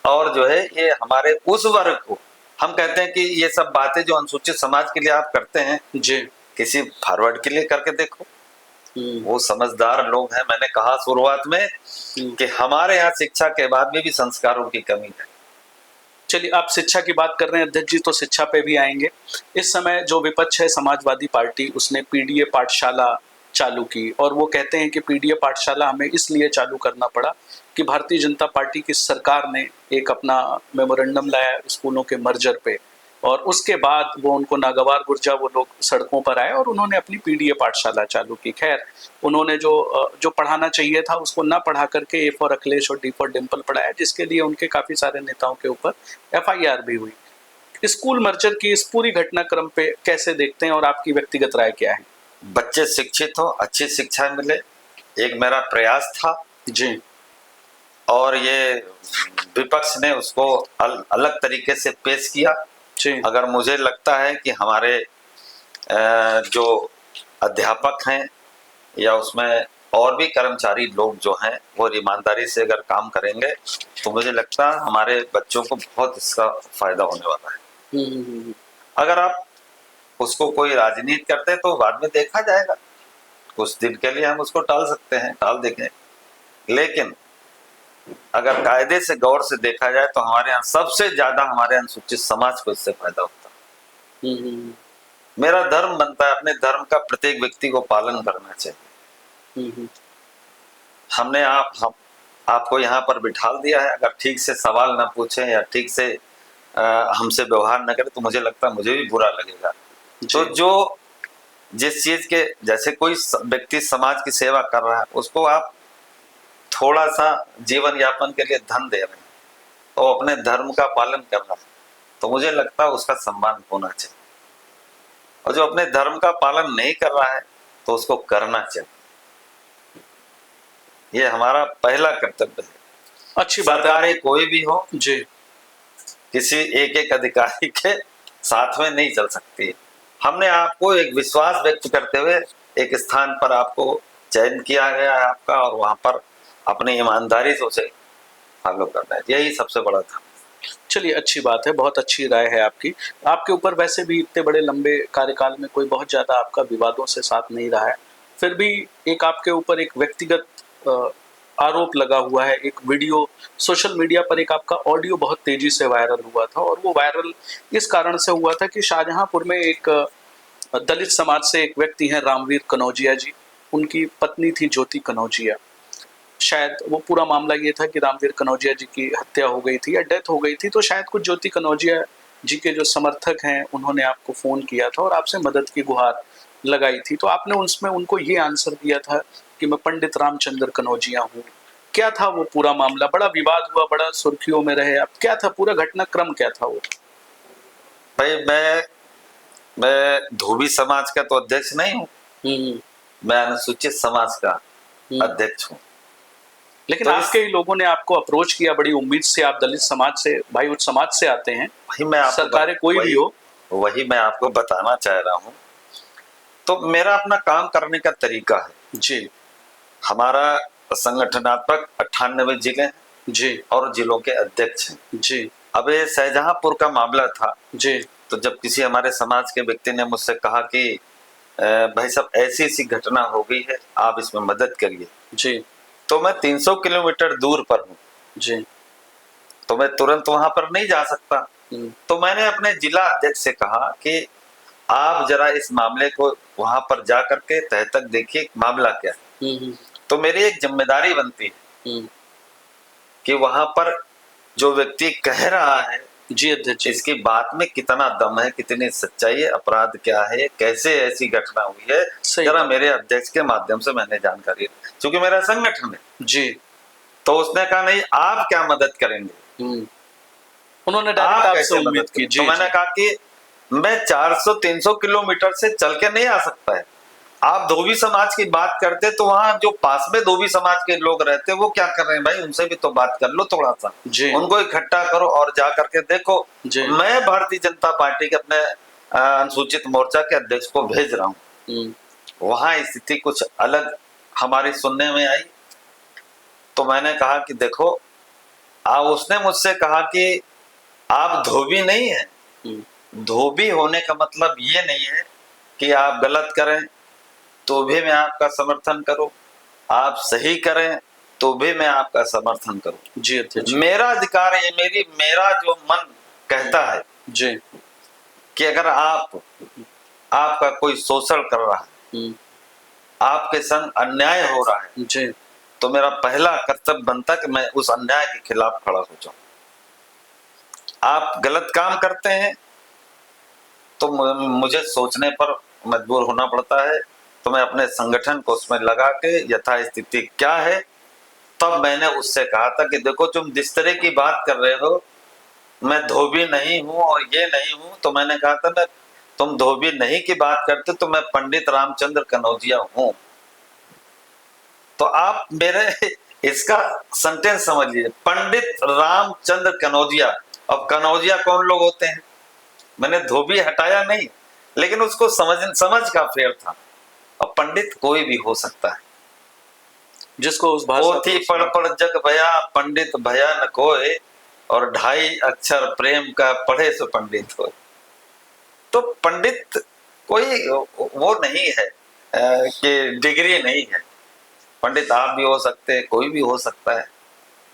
और जो है ये हमारे उस वर्ग को, हम कहते हैं कि ये सब बातें जो अनुसूचित समाज के लिए आप करते हैं, जी किसी फॉरवर्ड के लिए करके देखो, वो समझदार लोग हैं। मैंने कहा शुरुआत में कि हमारे यहाँ शिक्षा के बाद में भी संस्कारों की कमी है। चलिए, आप शिक्षा की बात कर रहे हैं अध्यक्ष जी, तो शिक्षा पे भी आएंगे। इस समय जो विपक्ष है समाजवादी पार्टी, उसने पीडीए पाठशाला चालू की और वो कहते हैं कि पीडीए पाठशाला हमें इसलिए चालू करना पड़ा कि भारतीय जनता पार्टी की सरकार ने एक अपना मेमोरेंडम लाया स्कूलों के मर्जर पे, और उसके बाद वो उनको नागवार गुर्जा वो लोग सड़कों पर आए और उन्होंने अपनी पीडीए पाठशाला चालू की। खैर, उन्होंने जो पढ़ाना चाहिए था उसको ना पढ़ा करके ए फॉर अखिलेश और डी फॉर डिम्पल पढ़ाया, जिसके लिए उनके काफी सारे नेताओं के ऊपर एफआईआर भी हुई। स्कूल मर्जर की इस पूरी घटनाक्रम पे कैसे देखते हैं और आपकी व्यक्तिगत राय क्या है? बच्चे शिक्षित हो, अच्छी शिक्षा मिले, एक मेरा प्रयास था जी और ये विपक्ष ने उसको अलग तरीके से पेश किया। जी अगर मुझे लगता है कि हमारे जो अध्यापक हैं या उसमें और भी कर्मचारी लोग जो हैं वो ईमानदारी से अगर काम करेंगे तो मुझे लगता है हमारे बच्चों को बहुत इसका फायदा होने वाला है। अगर आप उसको कोई राजनीति करते हैं तो बाद में देखा जाएगा, कुछ दिन के लिए हम उसको टाल सकते हैं, टाल देंगे, लेकिन अगर कायदे से गौर से देखा जाए तो हमारे यहाँ सबसे ज्यादा हमारे अनुसूचित समाज को इससे फायदा होता है। मेरा धर्म बनता है अपने धर्म का प्रत्येक व्यक्ति को पालन करना चाहिए। हमने आपको यहाँ पर बिठा दिया है, अगर ठीक से सवाल ना पूछे या ठीक से हमसे व्यवहार न करे तो मुझे लगता है मुझे भी बुरा लगेगा। तो जो जिस चीज के जैसे कोई व्यक्ति समाज की सेवा कर रहा है उसको आप थोड़ा सा जीवन यापन के लिए धन दे रहे हैं और अपने धर्म का पालन कर रहा है तो मुझे लगता है उसका सम्मान होना चाहिए, और जो अपने धर्म का पालन नहीं कर रहा है तो उसको करना चाहिए। ये हमारा पहला कर्तव्य है। अच्छी बात है। सरकारें कोई भी हो जी, किसी एक अधिकारी के साथ में नहीं चल सकती। हमने आपको एक विश्वास व्यक्त करते हुए एक स्थान पर आपको चयन किया गया है आपका, और वहां पर अपनी ईमानदारी से उसे फॉलो करना है, यही सबसे बड़ा था। चलिए, अच्छी बात है, बहुत अच्छी राय है आपकी। आपके ऊपर वैसे भी इतने बड़े लंबे कार्यकाल में कोई बहुत ज्यादा आपका विवादों से साथ नहीं रहा है, फिर भी एक आपके ऊपर एक व्यक्तिगत आरोप लगा हुआ है। एक वीडियो सोशल मीडिया पर, एक आपका ऑडियो बहुत तेजी से वायरल हुआ था, और वो वायरल इस कारण से हुआ था कि शाहजहांपुर में एक दलित समाज से एक व्यक्ति हैं रामवीर कनौजिया जी, उनकी पत्नी थी ज्योति कनौजिया। शायद वो पूरा मामला ये था कि रामवीर कनौजिया जी की हत्या हो गई थी या डेथ हो गई थी, तो शायद कुछ ज्योति कनौजिया जी के जो समर्थक हैं उन्होंने आपको फोन किया था और आपसे मदद की गुहार लगाई थी, तो आपने उसमें उनको ये आंसर दिया था कि मैं पंडित रामचंद्र कनौजिया हूँ। क्या था वो पूरा मामला? बड़ा विवाद हुआ, बड़ा सुर्खियों में रहे आप, क्या था पूरा घटनाक्रम, क्या था वो? भाई मैं धोबी समाज का तो अध्यक्ष नहीं हूँ, मैं अनुसूचित समाज का अध्यक्ष हूँ। लेकिन तो आपके ही लोगों ने आपको अप्रोच किया बड़ी उम्मीद से, आप दलित समाज से, भाई उच्च समाज से आते हैं, सरकारें कोई भी हो। वही मैं आपको बताना चाह रहा हूँ। तो मेरा अपना काम करने का तरीका है जी। हमारा संगठनात्मक 98 जिले हैं जी, और जिलों के अध्यक्ष हैं जी। अब ये शाहजहांपुर का मामला था जी, तो जब किसी हमारे समाज के व्यक्ति ने मुझसे कहा कि भाई साहब ऐसी ऐसी घटना हो गई है, आप इसमें मदद करिए, जी, तो मैं 300 किलोमीटर दूर पर हूँ जी, तो मैं तुरंत वहां पर नहीं जा सकता। तो मैंने अपने जिला अध्यक्ष से कहा कि आप जरा इस मामले को वहां पर जा करके तह तक देखिए मामला क्या है। तो मेरी एक जिम्मेदारी बनती है कि वहां पर जो व्यक्ति कह रहा है जी अध्यक्ष, इसकी बात में कितना दम है, कितनी सच्चाई है, अपराध क्या है, कैसे ऐसी घटना हुई है, जरा मेरे अध्यक्ष के माध्यम से मैंने जानकारी, क्योंकि मेरा संगठन है जी। तो उसने कहा नहीं आप क्या मदद करेंगे, उन्होंने डायरेक्ट आपसे उम्मीद की। तो मैंने कहा कि मैं 400-300 किलोमीटर से चल के नहीं आ सकता है। आप धोबी समाज की बात करते तो वहां जो पास में धोबी समाज के लोग रहते वो क्या कर रहे हैं भाई, उनसे भी तो बात कर लो थोड़ा सा, उनको इकट्ठा करो और जा करके देखो। मैं भारतीय जनता पार्टी के अपने अनुसूचित मोर्चा के अध्यक्ष को भेज रहा हूँ, वहां स्थिति कुछ अलग हमारी सुनने में आई तो मैंने कहा कि देखो, उसने मुझसे कहा कि आप धोबी नहीं है। धोबी होने का मतलब ये नहीं है कि आप गलत करें तो भी मैं आपका समर्थन करूं, आप सही करें तो भी मैं आपका समर्थन करूं। जी अध्यक्ष जी। मेरा अधिकार है, मेरा जो मन कहता है जी। कि अगर आपका कोई शोषण कर रहा है, आपके संग अन्याय हो रहा है, जी। तो मेरा पहला कर्तव्य बनता है कि मैं उस अन्याय के खिलाफ खड़ा हो जाऊं। आप गलत काम करते हैं तो मुझे सोचने पर मजबूर होना पड़ता है, तो मैं अपने संगठन को उसमें लगा के यथा स्थिति क्या है, तब मैंने उससे कहा था कि देखो, तुम जिस तरह की बात कर रहे हो, मैं धोबी नहीं हूं और ये नहीं हूं। तो मैंने कहा था, मैं तुम धोबी नहीं की बात करते तो मैं पंडित रामचंद्र कनौजिया हूं। तो आप मेरे इसका सेंटेंस समझ लीजिए, पंडित रामचंद्र कनौजिया। अब कनौजिया कौन लोग होते हैं? मैंने धोबी हटाया नहीं, लेकिन उसको समझ का फेर था। अब पंडित कोई भी हो सकता है, जिसको उस भाषा पोथी पढ़ जग भया, पंडित भया न कोय, और 2.5 अक्षर प्रेम का पढ़े सो पंडित हो। तो पंडित कोई वो नहीं है कि डिग्री नहीं है। पंडित आप भी हो सकते हैं, कोई भी हो सकता है।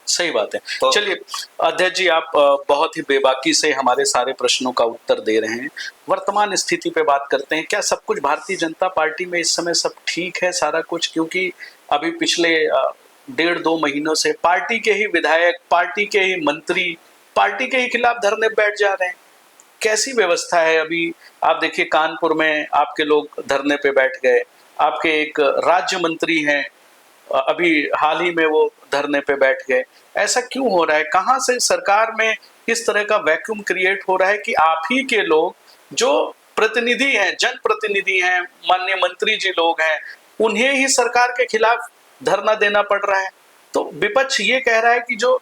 सही बात है। तो चलिए अध्यक्ष जी, आप बहुत ही बेबाकी से हमारे सारे प्रश्नों का उत्तर दे रहे हैं। वर्तमान स्थिति पे बात करते हैं। क्या सब कुछ भारतीय जनता पार्टी में इस समय सब ठीक है सारा कुछ? क्योंकि अभी पिछले 1.5-2 महीनों से पार्टी के ही विधायक, पार्टी के ही मंत्री पार्टी के ही खिलाफ धरने बैठ जा रहे हैं। कैसी व्यवस्था है अभी? आप देखिए, कानपुर में आपके लोग धरने पे बैठ गए, आपके एक राज्य मंत्री हैं, अभी हाल ही में वो धरने पे बैठ गए। ऐसा क्यों हो रहा है? कहाँ से सरकार में इस तरह का वैक्यूम क्रिएट हो रहा है कि आप ही के लोग जो प्रतिनिधि हैं, जनप्रतिनिधि हैं, माननीय मंत्री जी लोग हैं, उन्हें ही सरकार के खिलाफ धरना देना पड़ रहा है? तो विपक्ष ये कह रहा है कि जो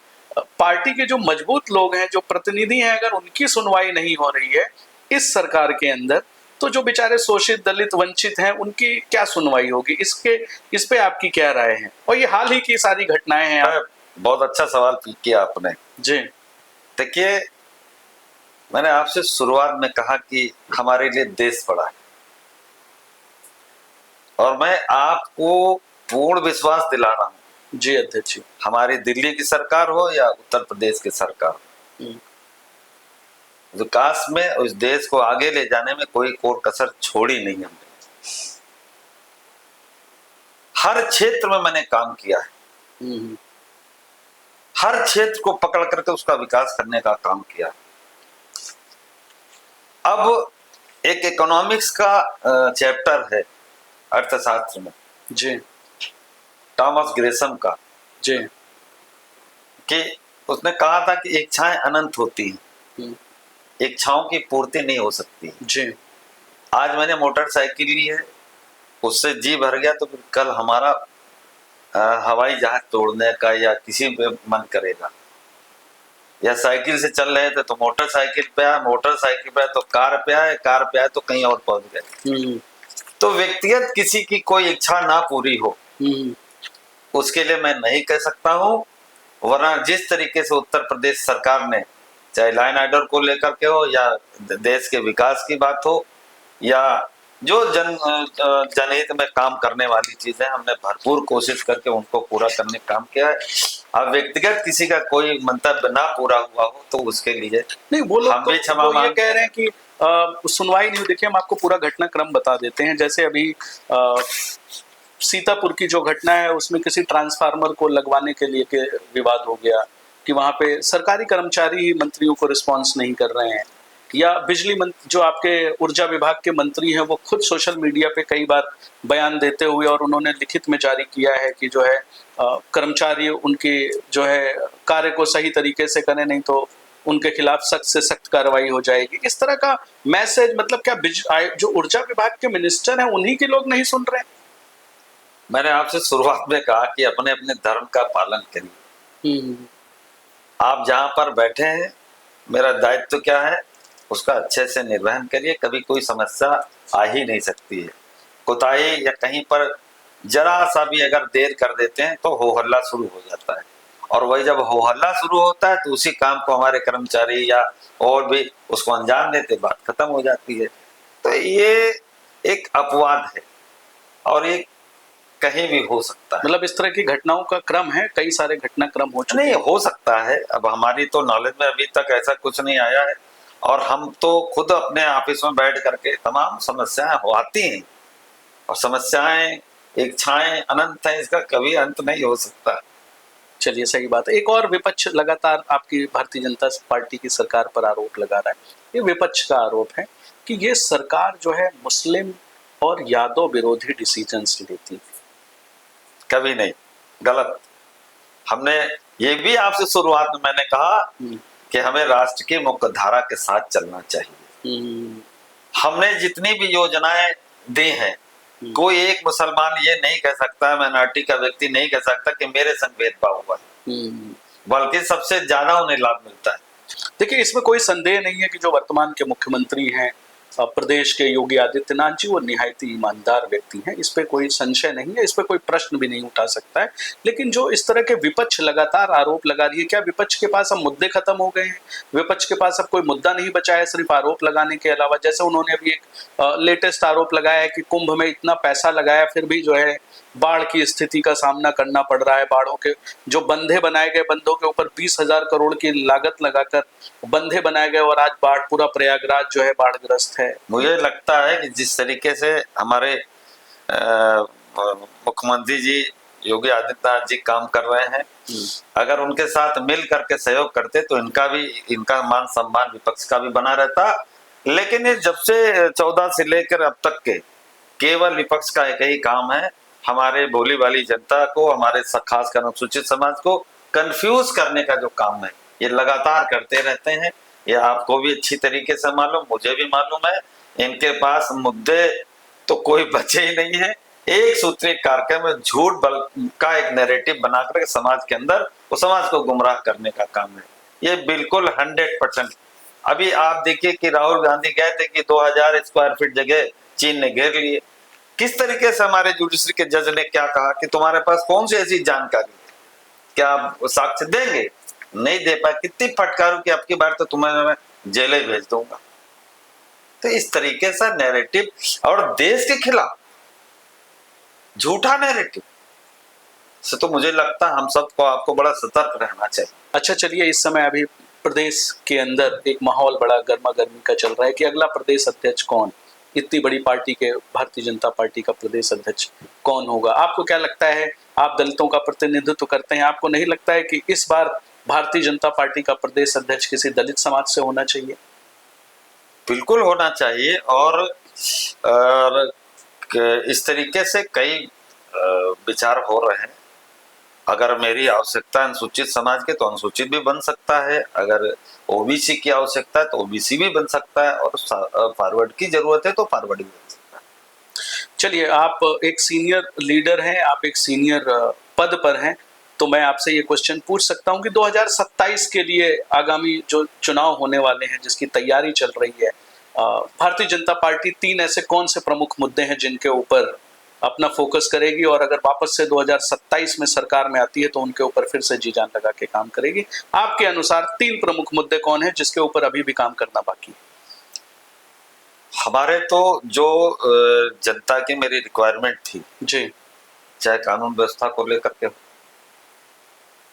पार्टी के जो मजबूत लोग हैं, जो प्रतिनिधि हैं, अगर उनकी सुनवाई नहीं हो रही है इस सरकार के अंदर, तो जो बेचारे शोषित, दलित, वंचित हैं, उनकी क्या सुनवाई होगी? इस पे आपकी क्या राय है? और ये हाल ही की सारी घटनाएं हैं। बहुत अच्छा सवाल किया आपने जी। देखिए, मैंने आपसे शुरुआत में कहा कि हमारे लिए देश बड़ा है, और मैं आपको पूर्ण विश्वास दिला रहा हूं। जी अध्यक्ष जी। हमारी दिल्ली की सरकार हो या उत्तर प्रदेश की सरकार हो, विकास में उस देश को आगे ले जाने में कोई कसर छोड़ी नहीं हमने। हर क्षेत्र में मैंने काम किया है, हर क्षेत्र को पकड़ करके उसका विकास करने का काम किया। अब एक इकोनॉमिक्स का चैप्टर है अर्थशास्त्र में, जी। टॉमस ग्रेसम का, जी। कि उसने कहा था कि इच्छाएं अनंत होती हैं, इच्छाओं की पूर्ति नहीं हो सकती। जी। आज मैंने मोटरसाइकिल ली है, उससे जी भर गया, तो फिर कल हमारा हवाई जहाज तोड़ने का या किसी पे मन करेगा। या साइकिल से चल रहे थे तो मोटरसाइकिल पे आए, मोटरसाइकिल पे आए तो कार पे आए, कार पे आए तो कहीं और पहुंच गए। तो व्यक्तिगत किसी की कोई इच्छा ना पूरी हो, उसके लिए मैं नहीं कह सकता हूं। वरना जिस तरीके से उत्तर प्रदेश सरकार ने, चाहे लाइन आर्डर को लेकर के हो, या देश के विकास की बात हो, या जो जनहित में काम करने वाली चीजें, हमने भरपूर कोशिश करके उनको पूरा करने का काम किया है। अब व्यक्तिगत किसी का कोई मंतव्य ना पूरा हुआ हो तो उसके लिए नहीं, वो लोग हम भी क्षमा तो ये मांगते कह रहे हैं कि सुनवाई नहीं। देखिए, हम आपको पूरा घटनाक्रम बता देते हैं। जैसे अभी सीतापुर की जो घटना है, उसमें किसी ट्रांसफार्मर को लगवाने के लिए के विवाद हो गया कि वहां पे सरकारी कर्मचारी ही मंत्रियों को रिस्पॉन्स नहीं कर रहे हैं। या बिजली जो आपके ऊर्जा विभाग के मंत्री हैं, वो खुद सोशल मीडिया पे कई बार बयान देते हुए, और उन्होंने लिखित में जारी किया है कि जो है कर्मचारी उनकी जो है कार्य को सही तरीके से करें, नहीं तो उनके खिलाफ सख्त से सख्त कार्रवाई हो जाएगी। इस तरह का मैसेज, मतलब क्या जो ऊर्जा विभाग के मिनिस्टर हैं उन्हीं के लोग नहीं सुन रहे हैं? मैंने आपसे शुरुआत में कहा कि अपने अपने धर्म का पालन करिए। आप जहां पर बैठे हैं, मेरा दायित्व क्या है उसका अच्छे से निर्वहन करिए। कभी कोई समस्या आ ही नहीं सकती है। कोताही या कहीं पर जरा सा भी अगर देर कर देते हैं तो हो हल्ला शुरू हो जाता है, और वही जब हो हल्ला शुरू होता है तो उसी काम को हमारे कर्मचारी या और भी उसको अंजाम देते, बात खत्म हो जाती है। तो ये एक अपवाद है और ये कहीं भी हो सकता है। मतलब इस तरह की घटनाओं का क्रम है, कई सारे घटनाक्रम हो चुके नहीं, हैं। हो सकता है, अब हमारी तो नॉलेज में अभी तक ऐसा कुछ नहीं आया है, और हम तो खुद अपने ऑफिस में बैठ करके तमाम समस्याएं हो आती हैं, और समस्याएं इच्छाएं अनंत है, इसका कभी अंत नहीं हो सकता। चलिए, सही बात है। एक और विपक्ष लगातार आपकी भारतीय जनता पार्टी की सरकार पर आरोप लगा रहा है, ये विपक्ष का आरोप है कि ये सरकार जो है मुस्लिम और यादव विरोधी डिसीजंस लेती है। कभी नहीं, गलत। हमने ये भी आपसे शुरुआत में मैंने कहा कि हमें राष्ट्र की मुख्य धारा के साथ चलना चाहिए। हमने जितनी भी योजनाएं दी हैं, कोई एक मुसलमान ये नहीं कह सकता, माइनॉरिटी का व्यक्ति नहीं कह सकता कि मेरे संग भेदभाव हुआ, बल्कि सबसे ज्यादा उन्हें लाभ मिलता है। देखिए, इसमें कोई संदेह नहीं है कि जो वर्तमान के मुख्यमंत्री हैं प्रदेश के योगी आदित्यनाथ जी, वो निहायती ईमानदार व्यक्ति हैं, इस पे कोई संशय नहीं है, इस पे कोई प्रश्न भी नहीं उठा सकता है। लेकिन जो इस तरह के विपक्ष लगातार आरोप लगा रही है, क्या विपक्ष के पास अब मुद्दे खत्म हो गए हैं? विपक्ष के पास अब कोई मुद्दा नहीं बचा है सिर्फ आरोप लगाने के अलावा? जैसे उन्होंने अभी एक लेटेस्ट आरोप लगाया है कि कुंभ में इतना पैसा लगाया, फिर भी जो है बाढ़ की स्थिति का सामना करना पड़ रहा है। बाढ़ों के जो बंधे बनाए गए, बंधों के ऊपर 20,000 करोड़ की लागत लगाकर बंधे बनाए गए, और आज बाढ़, पूरा प्रयागराज जो है बाढ़ग्रस्त है। मुझे लगता है कि जिस तरीके से हमारे मुख्यमंत्री जी योगी आदित्यनाथ जी काम कर रहे हैं, अगर उनके साथ मिल करके सहयोग करते तो इनका मान सम्मान विपक्ष का भी बना रहता। लेकिन ये जब से 14 से लेकर अब तक के केवल विपक्ष का एक ही काम है, हमारे भोली वाली जनता को, हमारे खासकर अनुसूचित समाज को कंफ्यूज करने का जो काम है, ये लगातार करते रहते हैं। ये आपको भी अच्छी तरीके से मालूम, मुझे भी मालूम है। इनके पास मुद्दे तो कोई बचे ही नहीं है। एक सूत्री कार्यक्रम में झूठ बल का एक नैरेटिव बनाकर समाज के अंदर वो समाज को गुमराह करने का काम है। ये बिल्कुल 100%। अभी आप देखिए कि राहुल गांधी गए थे कि 2000 स्क्वायर फीट जगह चीन ने घेर लिए। किस तरीके से हमारे जुडिशरी के जज ने क्या कहा कि तुम्हारे पास कौन सी ऐसी जानकारी है, क्या आप साक्ष्य देंगे? नहीं दे पाए। कितनी फटकारों की आपकी बार तो तुम्हें मैं जेल ही भेज दूंगा। तो इस तरीके से नैरेटिव और देश के खिलाफ झूठा नैरेटिव से तो मुझे लगता है हम सबको आपको बड़ा सतर्क रहना चाहिए। अच्छा, चलिए, इस समय अभी प्रदेश के अंदर एक माहौल बड़ा गर्मा गर्मी का चल रहा है कि अगला प्रदेश अध्यक्ष कौन, इतनी बड़ी पार्टी के, भारतीय जनता पार्टी का प्रदेश अध्यक्ष कौन होगा? आपको क्या लगता है? आप दलितों का प्रतिनिधित्व करते हैं, आपको नहीं लगता है कि इस बार भारतीय जनता पार्टी का प्रदेश अध्यक्ष किसी दलित समाज से होना चाहिए? बिल्कुल होना चाहिए। और इस तरीके से कई विचार हो रहे हैं। अगर मेरी आवश्यकता अनुसूचित समाज के तो अनुसूचित भी बन सकता है, अगर ओबीसी की आवश्यकता है तो ओबीसी भी बन सकता है, और फॉरवर्ड की जरूरत है तो फॉरवर्ड भी बन सकता है। चलिए, आप एक सीनियर लीडर हैं, आप एक सीनियर पद पर हैं, तो मैं आपसे ये क्वेश्चन पूछ सकता हूं कि 2027 के लिए आगामी जो चुनाव होने वाले हैं, जिसकी तैयारी चल रही है, भारतीय जनता पार्टी 3 ऐसे कौन से प्रमुख मुद्दे हैं जिनके ऊपर अपना फोकस करेगी, और अगर वापस से 2027 में सरकार में आती है तो उनके ऊपर फिर से जी जान लगा के काम करेगी? आपके अनुसार 3 प्रमुख मुद्दे कौन हैं जिसके ऊपर अभी भी काम करना बाकी है? हमारे तो जो जनता की मेरी रिक्वायरमेंट थी जी, चाहे कानून व्यवस्था को लेकर के,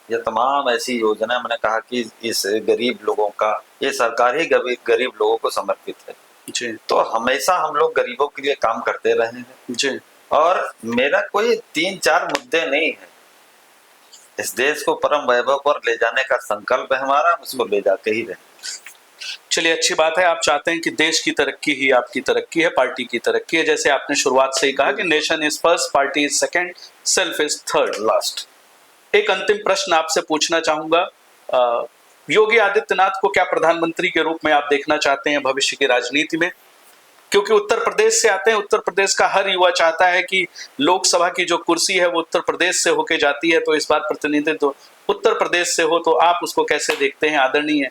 ये तमाम ऐसी योजना, मैंने कहा कि इस गरीब लोगों का, ये सरकार ही गरीब लोगों को समर्पित है जी, तो हमेशा हम लोग गरीबों के लिए काम करते रहे हैं जी। और मेरा कोई 3-4 मुद्दे नहीं है। इस देश को परम वैभव पर ले जाने का संकल्प है हमारा, हम उसको ले जाके ही रहे। चलिए, अच्छी बात है। आप चाहते हैं कि देश की तरक्की ही आपकी तरक्की है, पार्टी की तरक्की है। जैसे आपने शुरुआत से ही कहा कि nation is first, party is second, self is third, last. एक अंतिम प्रश्न आपसे पूछना चाहूंगा, योगी आदित्यनाथ को क्या प्रधानमंत्री के रूप में आप देखना चाहते हैं भविष्य की राजनीति में? क्योंकि उत्तर प्रदेश से आते हैं, उत्तर प्रदेश का हर युवा चाहता है कि लोकसभा की जो कुर्सी है वो उत्तर प्रदेश से होके जाती है, तो इस बार प्रतिनिधित्व उत्तर प्रदेश से हो, तो आप उसको कैसे देखते हैं? आदरणीय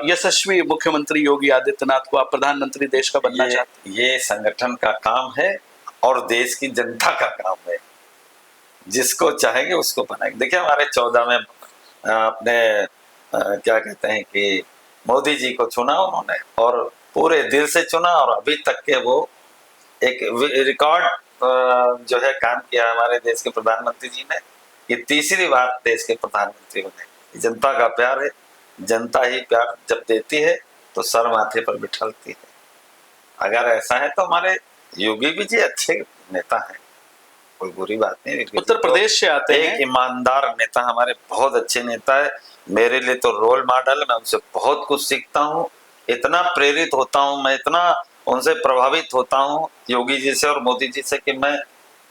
यशस्वी मुख्यमंत्री योगी आदित्यनाथ को आप प्रधानमंत्री देश का बनना चाहते हैं? ये संगठन का काम है और देश की जनता का काम है। जिसको चाहेंगे उसको बनाएंगे। देखिए हमारे 14 में अपने क्या कहते हैं कि मोदी जी को चुना उन्होंने, और पूरे दिल से चुना, और अभी तक के वो एक रिकॉर्ड जो है काम किया हमारे देश के प्रधानमंत्री जी ने। ये तीसरी बार देश के प्रधानमंत्री बने। जनता का प्यार है, जनता ही प्यार जब देती है तो सर माथे पर बिठाती है। अगर ऐसा है तो हमारे योगी भी जी अच्छे नेता हैं, कोई बुरी बात नहीं। उत्तर प्रदेश से आते हैं, एक ईमानदार नेता, हमारे बहुत अच्छे नेता है। मेरे लिए तो रोल मॉडल है, मैं उनसे बहुत कुछ सीखता हूँ, इतना प्रेरित होता हूँ, मैं इतना उनसे प्रभावित होता हूँ योगी जी से और मोदी जी से कि मैं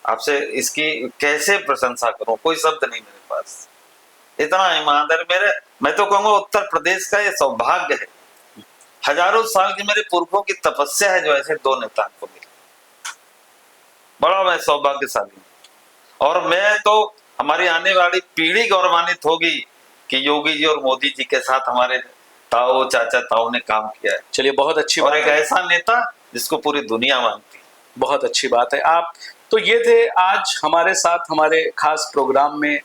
आपसे इसकी कैसे प्रशंसा करूं, कोई शब्द नहीं मेरे पास। इतना ईमानदार मेरे, मैं तो कहूंगा उत्तर प्रदेश का ये सौभाग्य है, हजारों साल की मेरे पूर्वों की तपस्या है जो ऐसे दो नेता को मिले। बड़ा मैं सौभाग्यशाली हूं, और मैं तो हमारी आने वाली पीढ़ी गौरवान्वित होगी कि योगी जी और मोदी जी के साथ हमारे ताऊ चाचा ताऊ ने काम किया है। चलिए बहुत अच्छी और बात एक है, ऐसा नेता जिसको पूरी दुनिया मानती है। बहुत अच्छी बात है। आप तो ये थे आज हमारे साथ हमारे खास प्रोग्राम में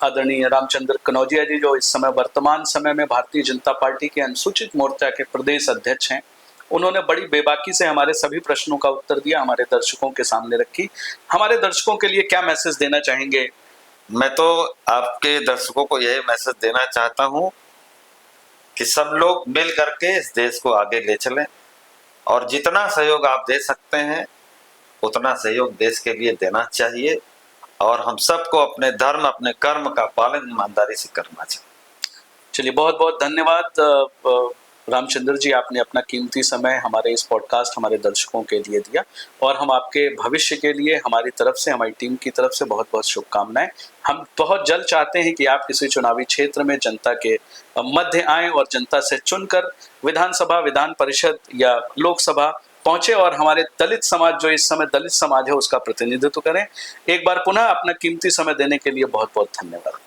आदरणीय रामचंद्र कनौजिया जी, जो इस समय वर्तमान समय में भारतीय जनता पार्टी के अनुसूचित मोर्चा के प्रदेश अध्यक्ष हैं। उन्होंने बड़ी बेबाकी से हमारे सभी प्रश्नों का उत्तर दिया, हमारे दर्शकों के सामने रखी। हमारे दर्शकों के लिए क्या मैसेज देना चाहेंगे? मैं तो आपके दर्शकों को यही मैसेज देना चाहता हूं कि सब लोग मिल करके इस देश को आगे ले चलें, और जितना सहयोग आप दे सकते हैं उतना सहयोग देश के लिए देना चाहिए, और हम सबको अपने धर्म अपने कर्म का पालन ईमानदारी से करना चाहिए। चलिए बहुत बहुत धन्यवाद रामचंद्र जी, आपने अपना कीमती समय हमारे इस पॉडकास्ट हमारे दर्शकों के लिए दिया, और हम आपके भविष्य के लिए हमारी तरफ से, हमारी टीम की तरफ से बहुत बहुत शुभकामनाएं। हम बहुत जल्द चाहते हैं कि आप किसी चुनावी क्षेत्र में जनता के मध्य आएं और जनता से चुनकर विधानसभा, विधान परिषद या लोकसभा पहुंचे, और हमारे दलित समाज, जो इस समय दलित समाज है, उसका प्रतिनिधित्व करें। एक बार पुनः अपना कीमती समय देने के लिए बहुत बहुत धन्यवाद।